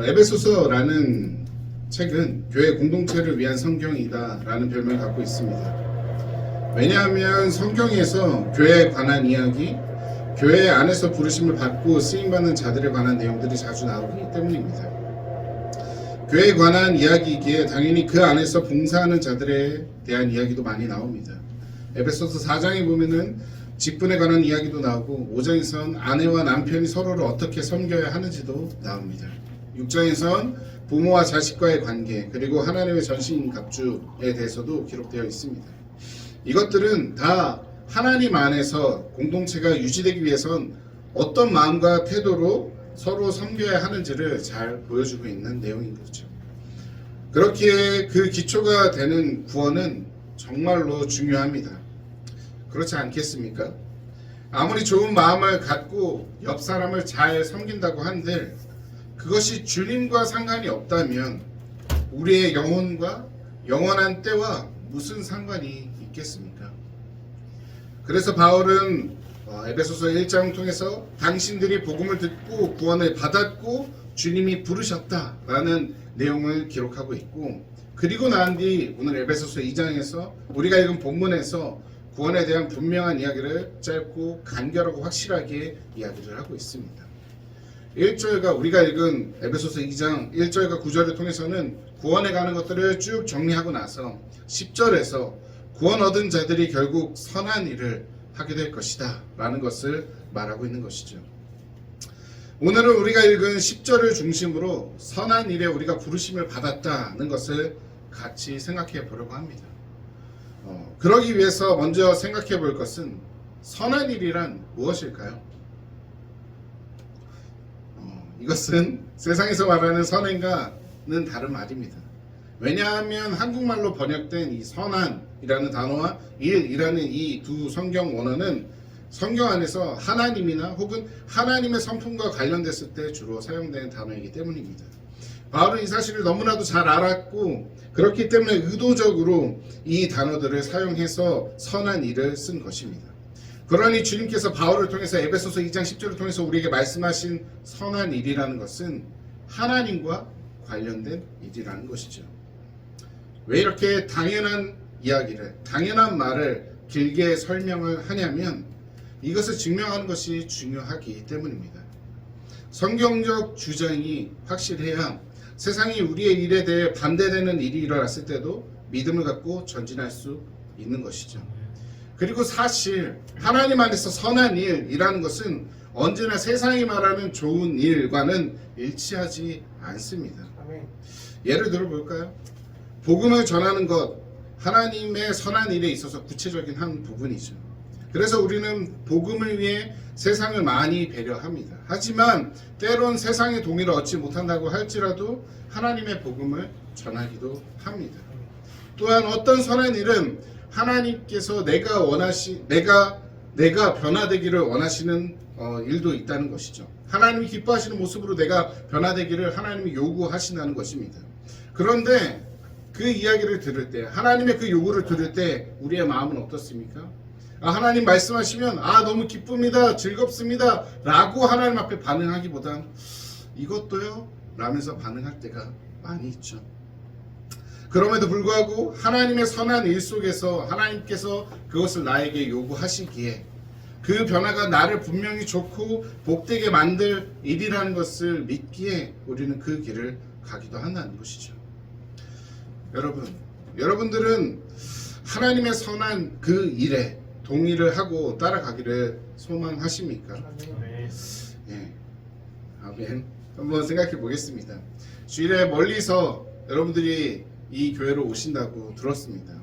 에베소서라는 책은 교회 공동체를 위한 성경이다라는 별명을 갖고 있습니다. 왜냐하면 성경에서 교회에 관한 이야기, 교회 안에서 부르심을 받고 쓰임받는 자들에 관한 내용들이 자주 나오기 때문입니다. 교회에 관한 이야기이기에 당연히 그 안에서 봉사하는 자들에 대한 이야기도 많이 나옵니다. 에베소서 4장에 보면은 직분에 관한 이야기도 나오고 5장에선 아내와 남편이 서로를 어떻게 섬겨야 하는지도 나옵니다. 6장에선 부모와 자식과의 관계, 그리고 하나님의 전신 갑주에 대해서도 기록되어 있습니다. 이것들은 다 하나님 안에서 공동체가 유지되기 위해선 어떤 마음과 태도로 서로 섬겨야 하는지를 잘 보여주고 있는 내용인 거죠. 그렇기에 그 기초가 되는 구원은 정말로 중요합니다. 그렇지 않겠습니까? 아무리 좋은 마음을 갖고 옆 사람을 잘 섬긴다고 한들 그것이 주님과 상관이 없다면 우리의 영혼과 영원한 때와 무슨 상관이 있겠습니까? 그래서 바울은 에베소서 1장을 통해서 당신들이 복음을 듣고 구원을 받았고 주님이 부르셨다라는 내용을 기록하고 있고, 그리고 난 뒤 오늘 에베소서 2장에서 우리가 읽은 본문에서 구원에 대한 분명한 이야기를 짧고 간결하고 확실하게 이야기를 하고 있습니다. 1절과 우리가 읽은 에베소서 2장 1절과 9절을 통해서는 구원에 관한 것들을 쭉 정리하고 나서 10절에서 구원 얻은 자들이 결국 선한 일을 하게 될 것이다 라는 것을 말하고 있는 것이죠. 오늘은 우리가 읽은 10절을 중심으로 선한 일에 우리가 부르심을 받았다는 것을 같이 생각해 보려고 합니다. 그러기 위해서 먼저 생각해 볼 것은 선한 일이란 무엇일까요? 이것은 세상에서 말하는 선행과는 다른 말입니다. 왜냐하면 한국말로 번역된 이 선한이라는 단어와 일이라는 이 두 성경 원어는 성경 안에서 하나님이나 혹은 하나님의 성품과 관련됐을 때 주로 사용되는 단어이기 때문입니다. 바울은 이 사실을 너무나도 잘 알았고 그렇기 때문에 의도적으로 이 단어들을 사용해서 선한 일을 쓴 것입니다. 그러니 주님께서 바울을 통해서 에베소서 2장 10절을 통해서 우리에게 말씀하신 선한 일이라는 것은 하나님과 관련된 일이라는 것이죠. 왜 이렇게 당연한 이야기를, 당연한 말을 길게 설명을 하냐면 이것을 증명하는 것이 중요하기 때문입니다. 성경적 주장이 확실해야 세상이 우리의 일에 대해 반대되는 일이 일어났을 때도 믿음을 갖고 전진할 수 있는 것이죠. 그리고 사실 하나님 안에서 선한 일이라는 것은 언제나 세상이 말하는 좋은 일과는 일치하지 않습니다. 예를 들어 볼까요? 복음을 전하는 것, 하나님의 선한 일에 있어서 구체적인 한 부분이죠. 그래서 우리는 복음을 위해 세상을 많이 배려합니다. 하지만 때론 세상의 동의를 얻지 못한다고 할지라도 하나님의 복음을 전하기도 합니다. 또한 어떤 선한 일은 하나님께서 내가 변화되기를 원하시는 일도 있다는 것이죠. 하나님이 기뻐하시는 모습으로 내가 변화되기를 하나님이 요구하신다는 것입니다. 그런데 그 이야기를 들을 때, 하나님의 그 요구를 들을 때 우리의 마음은 어떻습니까? 하나님 말씀하시면 너무 기쁩니다, 즐겁습니다 라고 하나님 앞에 반응하기보단 이것도요? 라면서 반응할 때가 많이 있죠. 그럼에도 불구하고 하나님의 선한 일 속에서 하나님께서 그것을 나에게 요구하시기에 그 변화가 나를 분명히 좋고 복되게 만들 일이라는 것을 믿기에 우리는 그 길을 가기도 한다는 것이죠. 여러분들은 하나님의 선한 그 일에 동의를 하고 따라가기를 소망하십니까? 예. 아멘. 한번 생각해 보겠습니다. 주일에 멀리서 여러분들이 이 교회로 오신다고 들었습니다.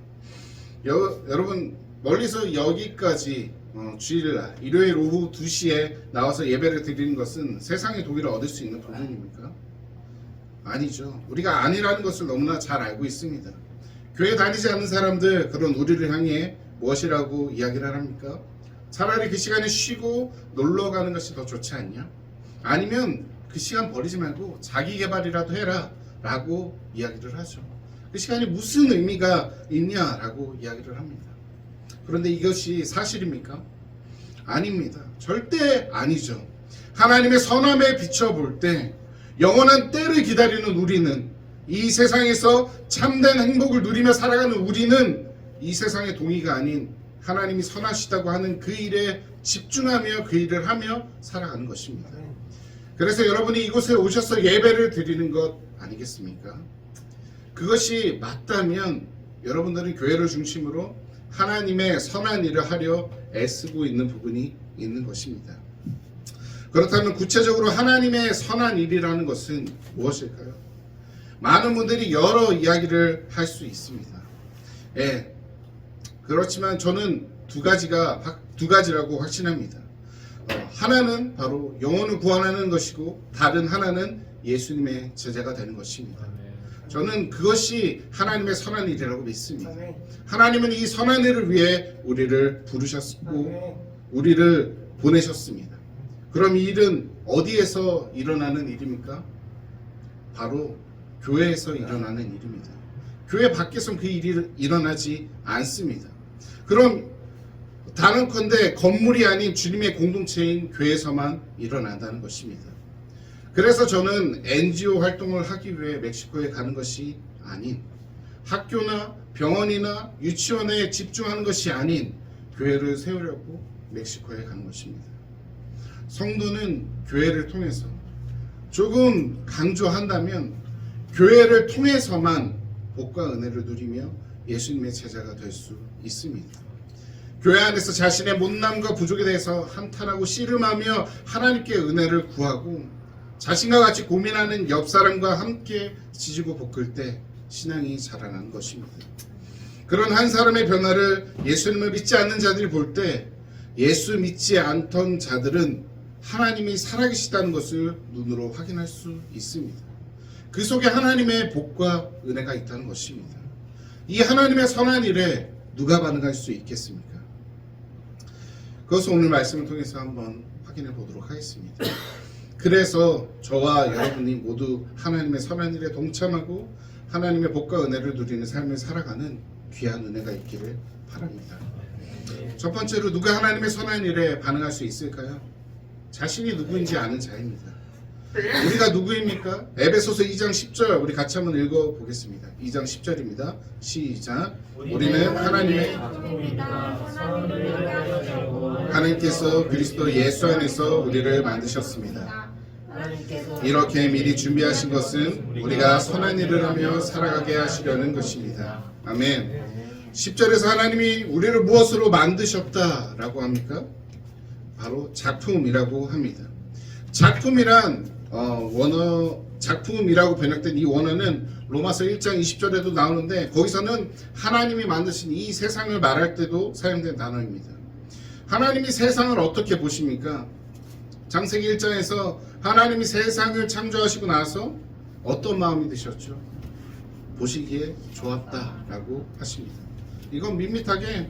여러분 멀리서 여기까지 주일날 일요일 오후 2시에 나와서 예배를 드리는 것은 세상의 동의를 얻을 수 있는 부분입니까? 아니죠. 우리가 아니라는 것을 너무나 잘 알고 있습니다. 교회 다니지 않는 사람들, 그런 우리를 향해 무엇이라고 이야기를 합니까? 차라리 그 시간에 쉬고 놀러 가는 것이 더 좋지 않냐? 아니면 그 시간 버리지 말고 자기 개발이라도 해라 라고 이야기를 하죠. 그 시간이 무슨 의미가 있냐라고 이야기를 합니다. 그런데 이것이 사실입니까? 아닙니다. 절대 아니죠. 하나님의 선함에 비춰볼 때 영원한 때를 기다리는 우리는, 이 세상에서 참된 행복을 누리며 살아가는 우리는 이 세상의 동의가 아닌 하나님이 선하시다고 하는 그 일에 집중하며 그 일을 하며 살아가는 것입니다. 그래서 여러분이 이곳에 오셔서 예배를 드리는 것 아니겠습니까? 그것이 맞다면 여러분들은 교회를 중심으로 하나님의 선한 일을 하려 애쓰고 있는 부분이 있는 것입니다. 그렇다면 구체적으로 하나님의 선한 일이라는 것은 무엇일까요? 많은 분들이 여러 이야기를 할 수 있습니다. 예, 그렇지만 저는 두 가지라고 확신합니다. 하나는 바로 영혼을 구원하는 것이고, 다른 하나는 예수님의 제자가 되는 것입니다. 저는 그것이 하나님의 선한 일이라고 믿습니다. 하나님은 이 선한 일을 위해 우리를 부르셨고 우리를 보내셨습니다. 그럼 이 일은 어디에서 일어나는 일입니까? 바로 교회에서 일어나는 일입니다. 교회 밖에서는 그 일이 일어나지 않습니다. 그럼 단언컨대 건물이 아닌 주님의 공동체인 교회에서만 일어난다는 것입니다. 그래서 저는 NGO 활동을 하기 위해 멕시코에 가는 것이 아닌, 학교나 병원이나 유치원에 집중하는 것이 아닌 교회를 세우려고 멕시코에 가는 것입니다. 성도는 교회를 통해서, 조금 강조한다면 교회를 통해서만 복과 은혜를 누리며 예수님의 제자가 될 수 있습니다. 교회 안에서 자신의 못남과 부족에 대해서 한탄하고 씨름하며 하나님께 은혜를 구하고 자신과 같이 고민하는 옆 사람과 함께 지지고 볶을 때 신앙이 자라나는 것입니다. 그런 한 사람의 변화를 예수님을 믿지 않는 자들이 볼 때 예수 믿지 않던 자들은 하나님이 살아계시다는 것을 눈으로 확인할 수 있습니다. 그 속에 하나님의 복과 은혜가 있다는 것입니다. 이 하나님의 선한 일에 누가 반응할 수 있겠습니까? 그것을 오늘 말씀을 통해서 한번 확인해 보도록 하겠습니다. 그래서 저와 여러분이 모두 하나님의 선한 일에 동참하고 하나님의 복과 은혜를 누리는 삶을 살아가는 귀한 은혜가 있기를 바랍니다. 첫 번째로 누가 하나님의 선한 일에 반응할 수 있을까요? 자신이 누구인지 아는 자입니다. 우리가 누구입니까? 에베소서 2장 10절 우리 같이 한번 읽어보겠습니다. 2장 10절입니다. 시작. 우리는 하나님께서 그리스도 예수 안에서 우리를 만드셨습니다. 이렇게 미리 준비하신 것은 우리가 선한 일을 하며 살아가게 하시려는 것입니다. 아멘. 10절에서 하나님이 우리를 무엇으로 만드셨다라고 합니까? 바로 작품이라고 합니다. 작품이란 작품이라고 번역된 이 원어는 로마서 1장 20절에도 나오는데, 거기서는 하나님이 만드신 이 세상을 말할 때도 사용된 단어입니다. 하나님이 세상을 어떻게 보십니까? 창세기 1장에서 하나님이 세상을 창조하시고 나서 어떤 마음이 드셨죠? 보시기에 좋았다라고 하십니다. 이건 밋밋하게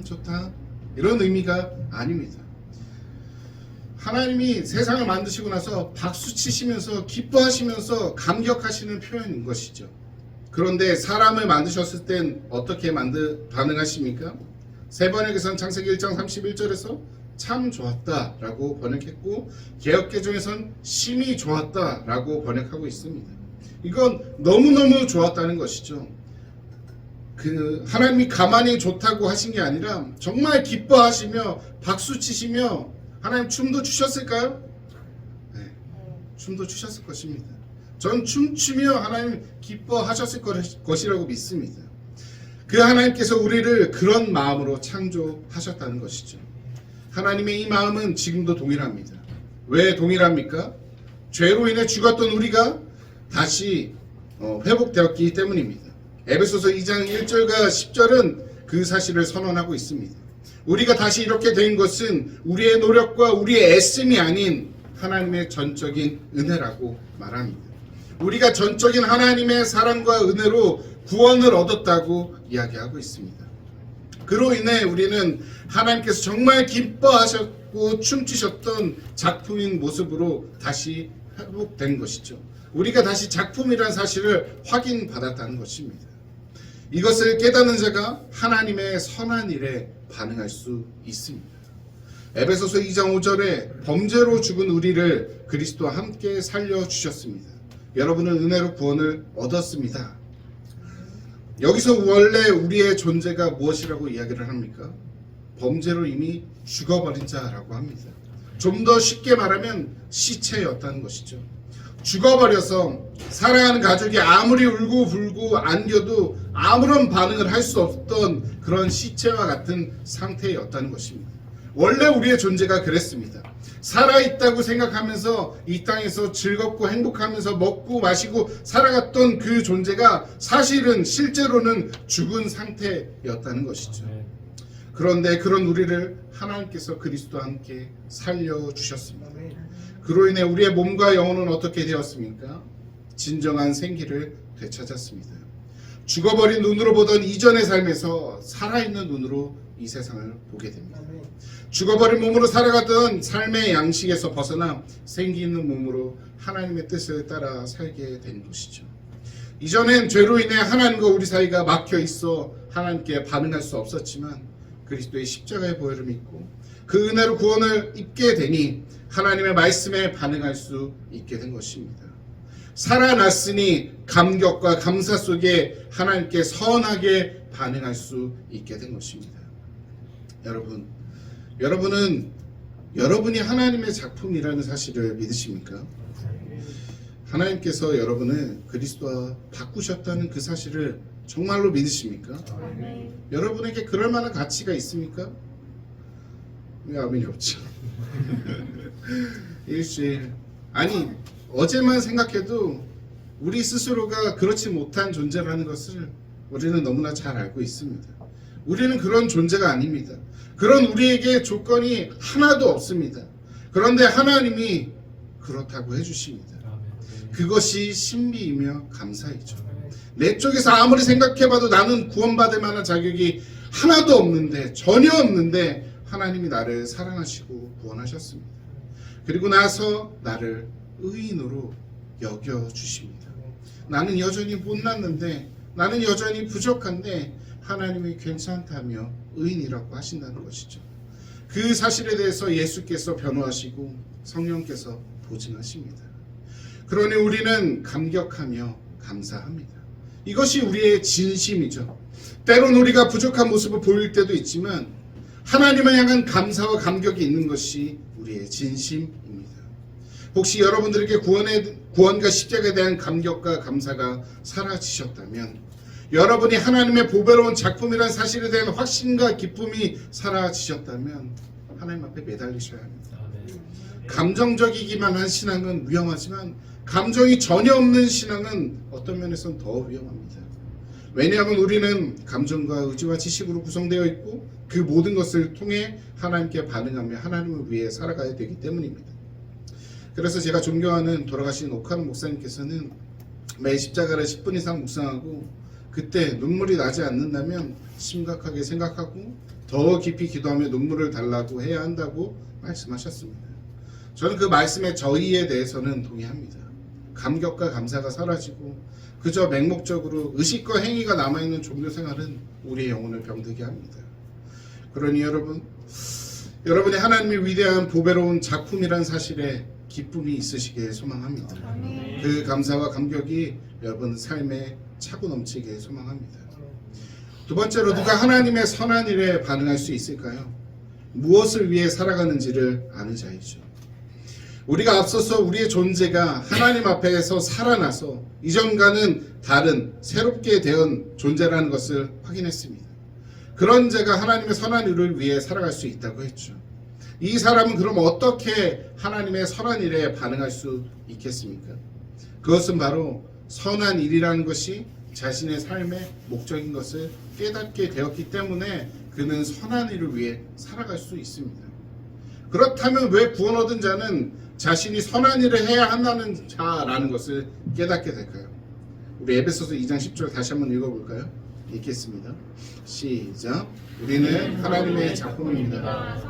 좋다 이런 의미가 아닙니다. 하나님이 세상을 만드시고 나서 박수 치시면서 기뻐하시면서 감격하시는 표현인 것이죠. 그런데 사람을 만드셨을 땐 어떻게 반응하십니까? 세 번역에서는 창세기 1장 31절에서 참 좋았다라고 번역했고, 개역개정에서는 심히 좋았다라고 번역하고 있습니다. 이건 너무너무 좋았다는 것이죠. 하나님이 가만히 좋다고 하신 게 아니라 정말 기뻐하시며 박수 치시며, 하나님 춤도 추셨을까요? 네, 춤도 추셨을 것입니다. 전 춤추며 하나님 기뻐하셨을 것이라고 믿습니다. 그 하나님께서 우리를 그런 마음으로 창조하셨다는 것이죠. 하나님의 이 마음은 지금도 동일합니다. 왜 동일합니까? 죄로 인해 죽었던 우리가 다시 회복되었기 때문입니다. 에베소서 2장 1절과 10절은 그 사실을 선언하고 있습니다. 우리가 다시 이렇게 된 것은 우리의 노력과 우리의 애씀이 아닌 하나님의 전적인 은혜라고 말합니다. 우리가 전적인 하나님의 사랑과 은혜로 구원을 얻었다고 이야기하고 있습니다. 그로 인해 우리는 하나님께서 정말 기뻐하셨고 춤추셨던 작품인 모습으로 다시 회복된 것이죠. 우리가 다시 작품이라는 사실을 확인받았다는 것입니다. 이것을 깨닫는 자가 하나님의 선한 일에 반응할 수 있습니다. 에베소서 2장 5절에 범죄로 죽은 우리를 그리스도와 함께 살려주셨습니다. 여러분은 은혜로 구원을 얻었습니다. 여기서 원래 우리의 존재가 무엇이라고 이야기를 합니까? 범죄로 이미 죽어버린 자라고 합니다. 좀 더 쉽게 말하면 시체였다는 것이죠. 죽어버려서 사랑하는 가족이 아무리 울고 불고 안겨도 아무런 반응을 할 수 없던 그런 시체와 같은 상태였다는 것입니다. 원래 우리의 존재가 그랬습니다. 살아있다고 생각하면서 이 땅에서 즐겁고 행복하면서 먹고 마시고 살아갔던 그 존재가 사실은 실제로는 죽은 상태였다는 것이죠. 그런데 그런 우리를 하나님께서 그리스도와 함께 살려주셨습니다. 그로 인해 우리의 몸과 영혼은 어떻게 되었습니까? 진정한 생기를 되찾았습니다. 죽어버린 눈으로 보던 이전의 삶에서 살아있는 눈으로 이 세상을 보게 됩니다. 죽어버린 몸으로 살아가던 삶의 양식에서 벗어나 생기 있는 몸으로 하나님의 뜻을 따라 살게 된 것이죠. 이전엔 죄로 인해 하나님과 우리 사이가 막혀 있어 하나님께 반응할 수 없었지만 그리스도의 십자가의 보혈을 믿고 그 은혜로 구원을 입게 되니 하나님의 말씀에 반응할 수 있게 된 것입니다. 살아났으니 감격과 감사 속에 하나님께 선하게 반응할 수 있게 된 것입니다. 여러분은 여러분이 하나님의 작품이라는 사실을 믿으십니까? 하나님께서 여러분을 그리스도와 바꾸셨다는 그 사실을 정말로 믿으십니까? 여러분에게 그럴 만한 가치가 있습니까? 왜 아멘이 없죠? 일주일 아니 어제만 생각해도 우리 스스로가 그렇지 못한 존재라는 것을 우리는 너무나 잘 알고 있습니다. 우리는 그런 존재가 아닙니다. 그런 우리에게 조건이 하나도 없습니다. 그런데 하나님이 그렇다고 해주십니다. 그것이 신비이며 감사이죠. 내 쪽에서 아무리 생각해봐도 나는 구원받을 만한 자격이 하나도 없는데, 전혀 없는데 하나님이 나를 사랑하시고 구원하셨습니다. 그리고 나서 나를 의인으로 여겨주십니다. 나는 여전히 못났는데, 나는 여전히 부족한데 하나님이 괜찮다며 의인이라고 하신다는 것이죠. 그 사실에 대해서 예수께서 변호하시고 성령께서 보증하십니다. 그러니 우리는 감격하며 감사합니다. 이것이 우리의 진심이죠. 때론 우리가 부족한 모습을 보일 때도 있지만 하나님을 향한 감사와 감격이 있는 것이 우리의 진심입니다. 혹시 여러분들에게 구원과 십자가에 대한 감격과 감사가 사라지셨다면, 여러분이 하나님의 보배로운 작품이라는 사실에 대한 확신과 기쁨이 사라지셨다면 하나님 앞에 매달리셔야 합니다. 감정적이기만 한 신앙은 위험하지만 감정이 전혀 없는 신앙은 어떤 면에서는 더 위험합니다. 왜냐하면 우리는 감정과 의지와 지식으로 구성되어 있고 그 모든 것을 통해 하나님께 반응하며 하나님을 위해 살아가야 되기 때문입니다. 그래서 제가 존경하는 돌아가신 오카노 목사님께서는 매 십자가를 10분 이상 묵상하고 그때 눈물이 나지 않는다면 심각하게 생각하고 더 깊이 기도하며 눈물을 달라고 해야 한다고 말씀하셨습니다. 저는 그 말씀의 저의에 대해서는 동의합니다. 감격과 감사가 사라지고 그저 맹목적으로 의식과 행위가 남아있는 종교생활은 우리의 영혼을 병들게 합니다. 그러니 여러분이 하나님의 위대한 보배로운 작품이란 사실에 기쁨이 있으시길 소망합니다. 그 감사와 감격이 여러분 삶에 차고 넘치길 소망합니다. 두 번째로, 누가 하나님의 선한 일에 반응할 수 있을까요? 무엇을 위해 살아가는지를 아는 자이죠. 우리가 앞서서 우리의 존재가 하나님 앞에서 살아나서 이전과는 다른 새롭게 된 존재라는 것을 확인했습니다. 그런 자가 하나님의 선한 일을 위해 살아갈 수 있다고 했죠. 이 사람은 그럼 어떻게 하나님의 선한 일에 반응할 수 있겠습니까? 그것은 바로 선한 일이라는 것이 자신의 삶의 목적인 것을 깨닫게 되었기 때문에 그는 선한 일을 위해 살아갈 수 있습니다. 그렇다면 왜 구원 얻은 자는 자신이 선한 일을 해야 한다는 자라는 것을 깨닫게 될까요? 우리 에베소서 2장 10절 다시 한번 읽어볼까요? 읽겠습니다. 시작. 우리는 하나님의 작품입니다.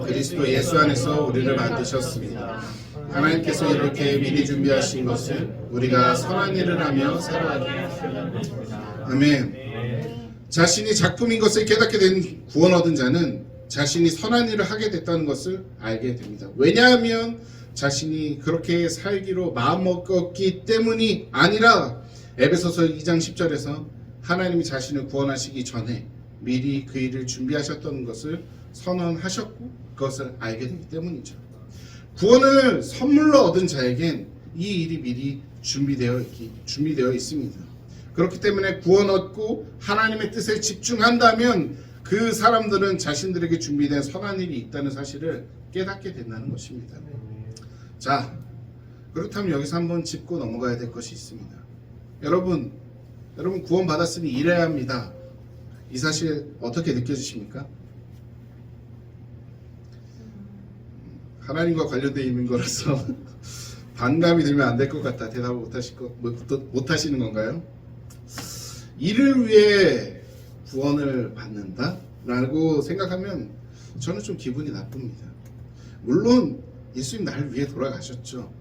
그리스도 예수 안에서 우리를 만드셨습니다. 하나님께서 이렇게 미리 준비하신 것은 우리가 선한 일을 하며 살아가게 하십니다. 아멘. 자신이 작품인 것을 깨닫게 된 구원 얻은 자는 자신이 선한 일을 하게 됐다는 것을 알게 됩니다. 왜냐하면 자신이 그렇게 살기로 마음먹었기 때문이 아니라 에베소서 2장 10절에서 하나님이 자신을 구원하시기 전에 미리 그 일을 준비하셨던 것을 선언하셨고 그것을 알게 되기 때문이죠. 구원을 선물로 얻은 자에겐 이 일이 미리 준비되어 있습니다. 그렇기 때문에 구원 얻고 하나님의 뜻에 집중한다면 그 사람들은 자신들에게 준비된 선한 일이 있다는 사실을 깨닫게 된다는 것입니다. 자, 그렇다면 여기서 한번 짚고 넘어가야 될 것이 있습니다. 여러분 구원 받았으니 일해야 합니다. 이 사실 어떻게 느껴지십니까? 하나님과 관련되어 있는 거라서 반감이 들면 안 될 것 같다. 대답을 못 하시는 건가요? 이를 위해 구원을 받는다? 라고 생각하면 저는 좀 기분이 나쁩니다. 물론 예수님 나를 위해 돌아가셨죠.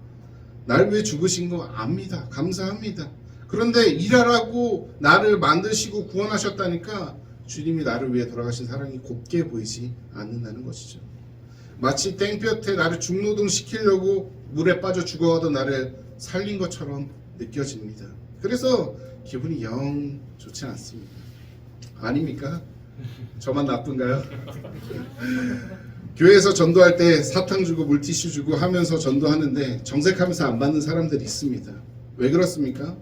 나를 위해 죽으신 거 압니다. 감사합니다. 그런데 일하라고 나를 만드시고 구원하셨다니까 주님이 나를 위해 돌아가신 사랑이 곱게 보이지 않는다는 것이죠. 마치 땡볕에 나를 중노동시키려고 물에 빠져 죽어가던 나를 살린 것처럼 느껴집니다. 그래서 기분이 영 좋지 않습니다. 아닙니까? 저만 나쁜가요? 교회에서 전도할 때 사탕 주고 물티슈 주고 하면서 전도하는데 정색하면서 안 받는 사람들이 있습니다. 왜 그렇습니까?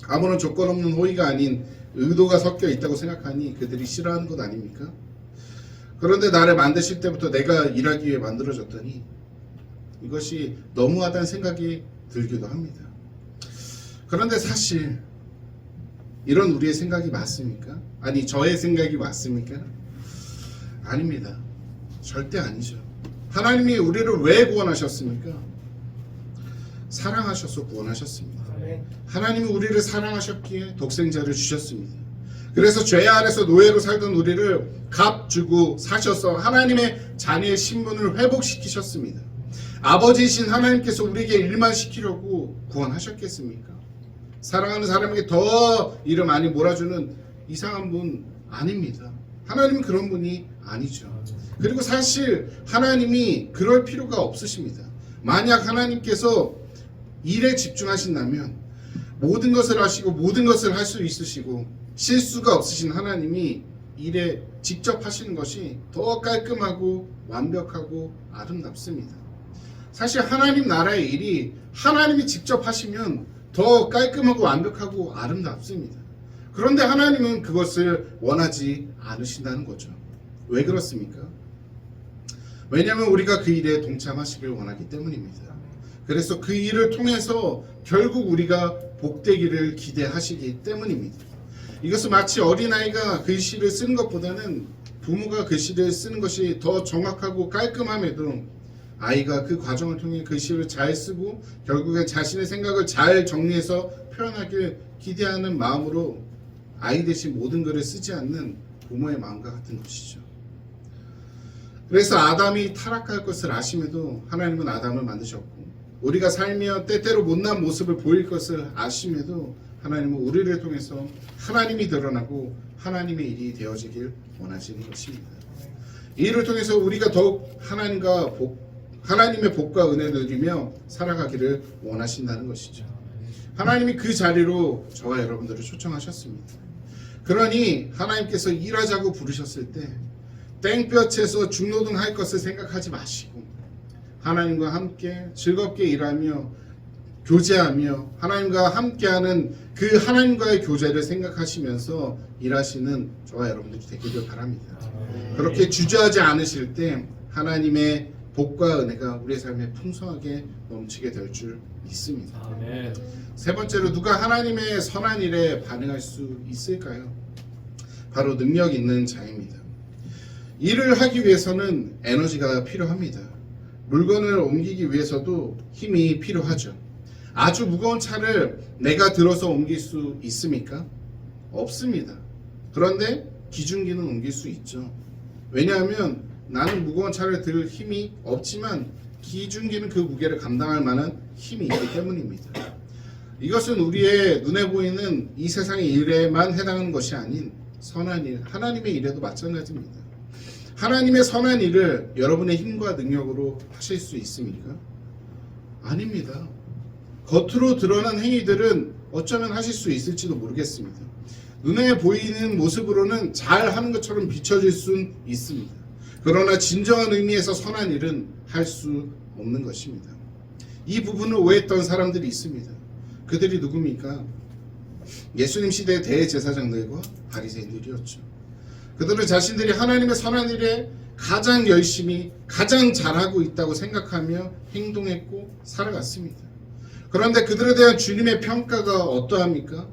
아무런 조건 없는 호의가 아닌 의도가 섞여 있다고 생각하니 그들이 싫어하는 것 아닙니까? 그런데 나를 만드실 때부터 내가 일하기 위해 만들어졌더니 이것이 너무하다는 생각이 들기도 합니다. 그런데 사실 이런 우리의 생각이 맞습니까? 아니 저의 생각이 맞습니까? 아닙니다. 절대 아니죠. 하나님이 우리를 왜 구원하셨습니까? 사랑하셔서 구원하셨습니다. 하나님이 우리를 사랑하셨기에 독생자를 주셨습니다. 그래서 죄 아래서 노예로 살던 우리를 값 주고 사셔서 하나님의 자녀의 신분을 회복시키셨습니다. 아버지이신 하나님께서 우리에게 일만 시키려고 구원하셨겠습니까? 사랑하는 사람에게 더 일을 많이 몰아주는 이상한 분 아닙니다. 하나님은 그런 분이 아니죠. 그리고 사실 하나님이 그럴 필요가 없으십니다. 만약 하나님께서 일에 집중하신다면 모든 것을 하시고 모든 것을 할 수 있으시고 실수가 없으신 하나님이 일에 직접 하시는 것이 더 깔끔하고 완벽하고 아름답습니다. 사실 하나님 나라의 일이 하나님이 직접 하시면 더 깔끔하고 완벽하고 아름답습니다. 그런데 하나님은 그것을 원하지 않으신다는 거죠. 왜 그렇습니까? 왜냐하면 우리가 그 일에 동참하시길 원하기 때문입니다. 그래서 그 일을 통해서 결국 우리가 복되기를 기대하시기 때문입니다. 이것은 마치 어린아이가 글씨를 쓰는 것보다는 부모가 글씨를 쓰는 것이 더 정확하고 깔끔함에도 아이가 그 과정을 통해 글씨를 잘 쓰고 결국엔 자신의 생각을 잘 정리해서 표현하길 기대하는 마음으로 아이 대신 모든 글을 쓰지 않는 부모의 마음과 같은 것이죠. 그래서 아담이 타락할 것을 아심에도 하나님은 아담을 만드셨고 우리가 살며 때때로 못난 모습을 보일 것을 아심에도 하나님은 우리를 통해서 하나님이 드러나고 하나님의 일이 되어지길 원하시는 것입니다. 이 일을 통해서 우리가 더욱 하나님의 복과 은혜를 누리며 살아가기를 원하신다는 것이죠. 하나님이 그 자리로 저와 여러분들을 초청하셨습니다. 그러니 하나님께서 일하자고 부르셨을 때 땡볕에서 중노동할 것을 생각하지 마시고 하나님과 함께 즐겁게 일하며 교제하며 하나님과 함께하는 그 하나님과의 교제를 생각하시면서 일하시는 저와 여러분들이 되기를 바랍니다. 그렇게 주저하지 않으실 때 하나님의 복과 은혜가 우리의 삶에 풍성하게 넘치게 될 줄 믿습니다. 아멘. 세 번째로 누가 하나님의 선한 일에 반응할 수 있을까요? 바로 능력 있는 자입니다. 일을 하기 위해서는 에너지가 필요합니다. 물건을 옮기기 위해서도 힘이 필요하죠. 아주 무거운 차를 내가 들어서 옮길 수 있습니까? 없습니다. 그런데 기중기는 옮길 수 있죠. 왜냐하면 나는 무거운 차를 들 힘이 없지만 기중기는 그 무게를 감당할 만한 힘이 있기 때문입니다. 이것은 우리의 눈에 보이는 이 세상의 일에만 해당하는 것이 아닌 선한 일, 하나님의 일에도 마찬가지입니다. 하나님의 선한 일을 여러분의 힘과 능력으로 하실 수 있습니까? 아닙니다. 겉으로 드러난 행위들은 어쩌면 하실 수 있을지도 모르겠습니다. 눈에 보이는 모습으로는 잘 하는 것처럼 비춰질 수는 있습니다. 그러나 진정한 의미에서 선한 일은 할 수 없는 것입니다. 이 부분을 오해했던 사람들이 있습니다. 그들이 누굽니까? 예수님 시대의 대제사장들과 바리새인들이었죠. 그들은 자신들이 하나님의 선한 일에 가장 열심히 가장 잘하고 있다고 생각하며 행동했고 살아갔습니다. 그런데 그들에 대한 주님의 평가가 어떠합니까?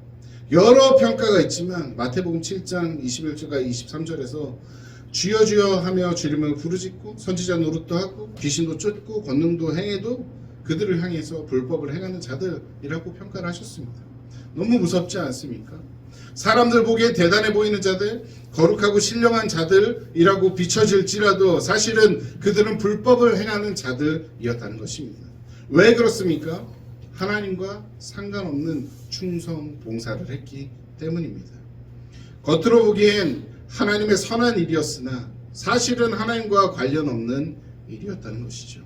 여러 평가가 있지만 마태복음 7장 21절과 23절에서 주여 주여 하며 주님을 부르짖고 선지자 노릇도 하고 귀신도 쫓고 권능도 행해도 그들을 향해서 불법을 행하는 자들이라고 평가를 하셨습니다. 너무 무섭지 않습니까? 사람들 보기에 대단해 보이는 자들, 거룩하고 신령한 자들이라고 비춰질지라도 사실은 그들은 불법을 행하는 자들이었다는 것입니다. 왜 그렇습니까? 하나님과 상관없는 충성 봉사를 했기 때문입니다. 겉으로 보기엔 하나님의 선한 일이었으나 사실은 하나님과 관련 없는 일이었다는 것이죠.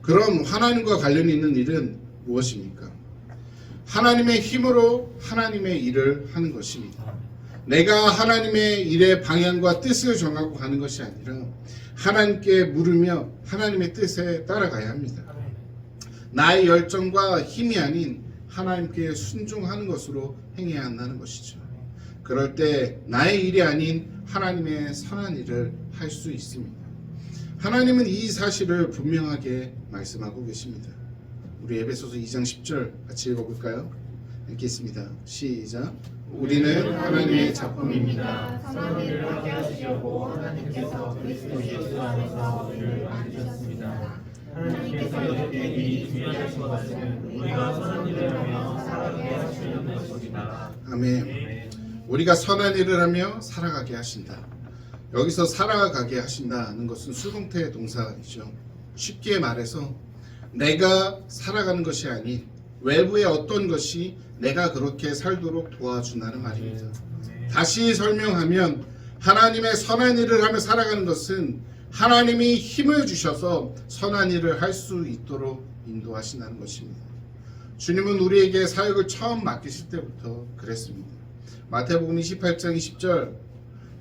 그럼 하나님과 관련이 있는 일은 무엇입니까? 하나님의 힘으로 하나님의 일을 하는 것입니다. 내가 하나님의 일의 방향과 뜻을 정하고 가는 것이 아니라 하나님께 물으며 하나님의 뜻에 따라가야 합니다. 나의 열정과 힘이 아닌 하나님께 순종하는 것으로 행해야 한다는 것이죠. 그럴 때 나의 일이 아닌 하나님의 선한 일을 할 수 있습니다. 하나님은 이 사실을 분명하게 말씀하고 계십니다. 우리 에베소서 2장 10절 같이 읽어볼까요? 읽겠습니다. 시작. 우리는 하나님의 작품입니다. 선한 일을 하게 하시려고 하나님께서 그리스도 예수 안에서 우리를 만드셨습니다. 하나님께서 이렇게 미리 준비하신 것은 우리가 선한 일을 하며 살아가게 하시려는 것입니다. 아멘. 우리가 선한 일을 하며 살아가게 하신다. 여기서 살아가게 하신다는 것은 수동태 동사이죠. 쉽게 말해서 내가 살아가는 것이 아닌 외부의 어떤 것이 내가 그렇게 살도록 도와준다는 말입니다. 다시 설명하면 하나님의 선한 일을 하며 살아가는 것은 하나님이 힘을 주셔서 선한 일을 할 수 있도록 인도하신다는 것입니다. 주님은 우리에게 사역을 처음 맡기실 때부터 그랬습니다. 마태복음 28장 20절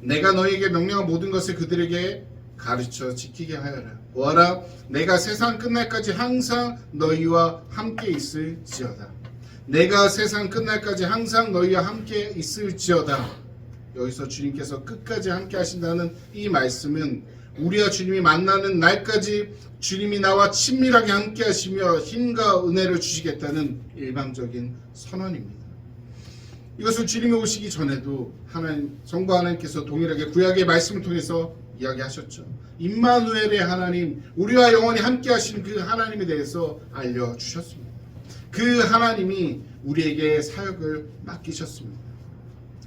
내가 너희에게 명령한 모든 것을 그들에게 가르쳐 지키게 하여라. 보아라 내가 세상 끝날까지 항상 너희와 함께 있을지어다. 내가 세상 끝날까지 항상 너희와 함께 있을지어다. 여기서 주님께서 끝까지 함께 하신다는 이 말씀은 우리와 주님이 만나는 날까지 주님이 나와 친밀하게 함께 하시며 힘과 은혜를 주시겠다는 일방적인 선언입니다. 이것을 주님이 오시기 전에도 하나님, 성부 하나님께서 동일하게 구약의 말씀을 통해서 이야기하셨죠. 임마누엘의 하나님, 우리와 영원히 함께 하시는 그 하나님에 대해서 알려주셨습니다. 그 하나님이 우리에게 사역을 맡기셨습니다.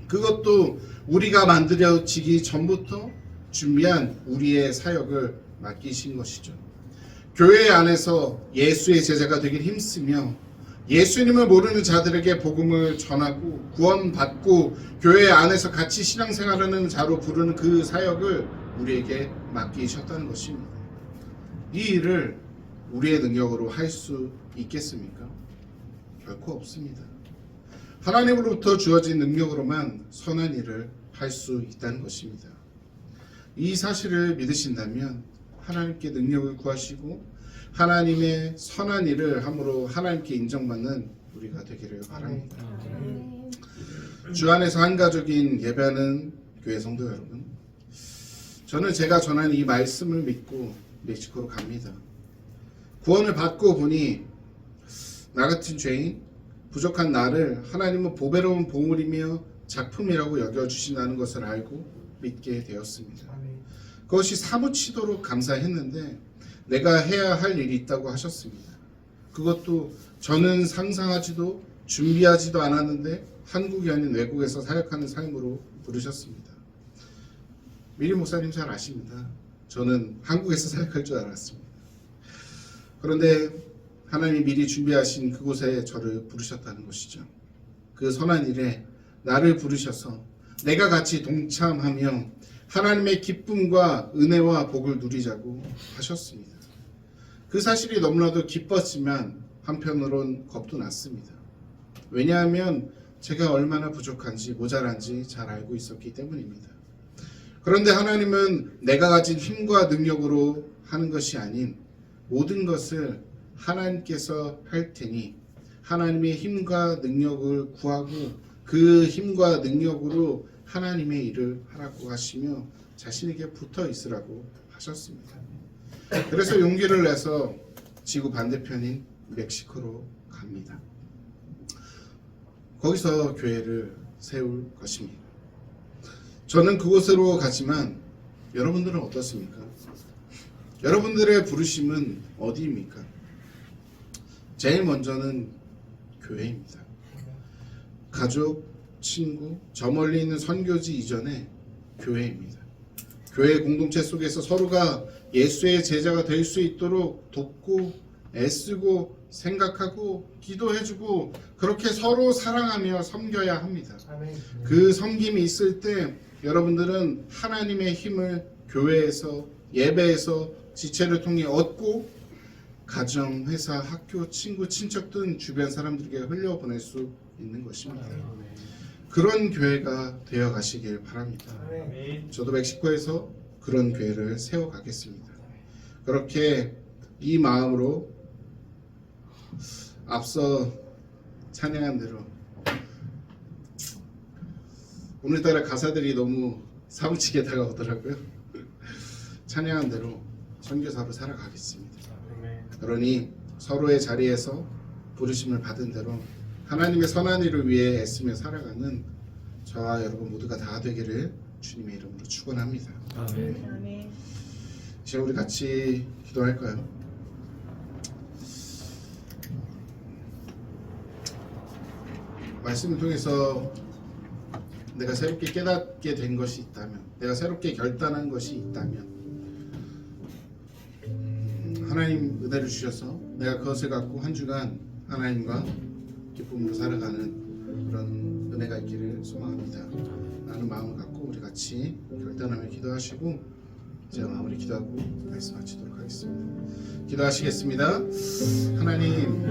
그것도 우리가 만들어지기 전부터 준비한 우리의 사역을 맡기신 것이죠. 교회 안에서 예수의 제자가 되길 힘쓰며 예수님을 모르는 자들에게 복음을 전하고 구원받고 교회 안에서 같이 신앙생활하는 자로 부르는 그 사역을 우리에게 맡기셨다는 것입니다. 이 일을 우리의 능력으로 할 수 있겠습니까? 결코 없습니다. 하나님으로부터 주어진 능력으로만 선한 일을 할 수 있다는 것입니다. 이 사실을 믿으신다면 하나님께 능력을 구하시고 하나님의 선한 일을 함으로 하나님께 인정받는 우리가 되기를 바랍니다. 주 안에서 한 가족인 예배하는 교회 성도 여러분, 저는 제가 전하는 이 말씀을 믿고 멕시코로 갑니다. 구원을 받고 보니 나 같은 죄인, 부족한 나를 하나님은 보배로운 보물이며 작품이라고 여겨주신다는 것을 알고 믿게 되었습니다. 그것이 사무치도록 감사했는데 내가 해야 할 일이 있다고 하셨습니다. 그것도 저는 상상하지도 준비하지도 않았는데 한국이 아닌 외국에서 사역하는 삶으로 부르셨습니다. 미리 목사님 잘 아십니다. 저는 한국에서 사역할 줄 알았습니다. 그런데 하나님이 미리 준비하신 그곳에 저를 부르셨다는 것이죠. 그 선한 일에 나를 부르셔서 내가 같이 동참하며 하나님의 기쁨과 은혜와 복을 누리자고 하셨습니다. 그 사실이 너무나도 기뻤지만 한편으론 겁도 났습니다. 왜냐하면 제가 얼마나 부족한지 모자란지 잘 알고 있었기 때문입니다. 그런데 하나님은 내가 가진 힘과 능력으로 하는 것이 아닌 모든 것을 하나님께서 할 테니 하나님의 힘과 능력을 구하고 그 힘과 능력으로 하나님의 일을 하라고 하시며 자신에게 붙어 있으라고 하셨습니다. 그래서 용기를 내서 지구 반대편인 멕시코로 갑니다. 거기서 교회를 세울 것입니다. 저는 그곳으로 가지만 여러분들은 어떻습니까? 여러분들의 부르심은 어디입니까? 제일 먼저는 교회입니다. 가족, 친구, 저 멀리 있는 선교지 이전에 교회입니다. 교회 공동체 속에서 서로가 예수의 제자가 될 수 있도록 돕고 애쓰고 생각하고 기도해주고 그렇게 서로 사랑하며 섬겨야 합니다. 그 섬김이 있을 때 여러분들은 하나님의 힘을 교회에서 예배에서 지체를 통해 얻고 가정, 회사, 학교, 친구, 친척 등 주변 사람들에게 흘려보낼 수 있는 것입니다. 그런 교회가 되어 가시길 바랍니다. 저도 멕시코에서 그런 교회를 세워가겠습니다. 그렇게 이 마음으로 앞서 찬양한 대로 오늘따라 가사들이 너무 사무치게 다가오더라고요. 찬양한 대로 선교사로 살아가겠습니다. 그러니 서로의 자리에서 부르심을 받은 대로 하나님의 선한 일을 위해 애쓰며 살아가는 저와 여러분 모두가 다 되기를 주님의 이름으로 축원합니다. 아멘. 이제 우리 같이 기도할까요? 말씀을 통해서 내가 새롭게 깨닫게 된 것이 있다면, 내가 새롭게 결단한 것이 있다면 하나님 은혜를 주셔서 내가 그것을 갖고 한 주간 하나님과 기쁨으로 살아가는 그런 은혜가 있기를 소망합니다. 라는 마음을 갖고 우리 같이 결단하며 기도하시고 제가 마무리 기도하고 말씀 마치도록 하겠습니다. 기도하시겠습니다. 하나님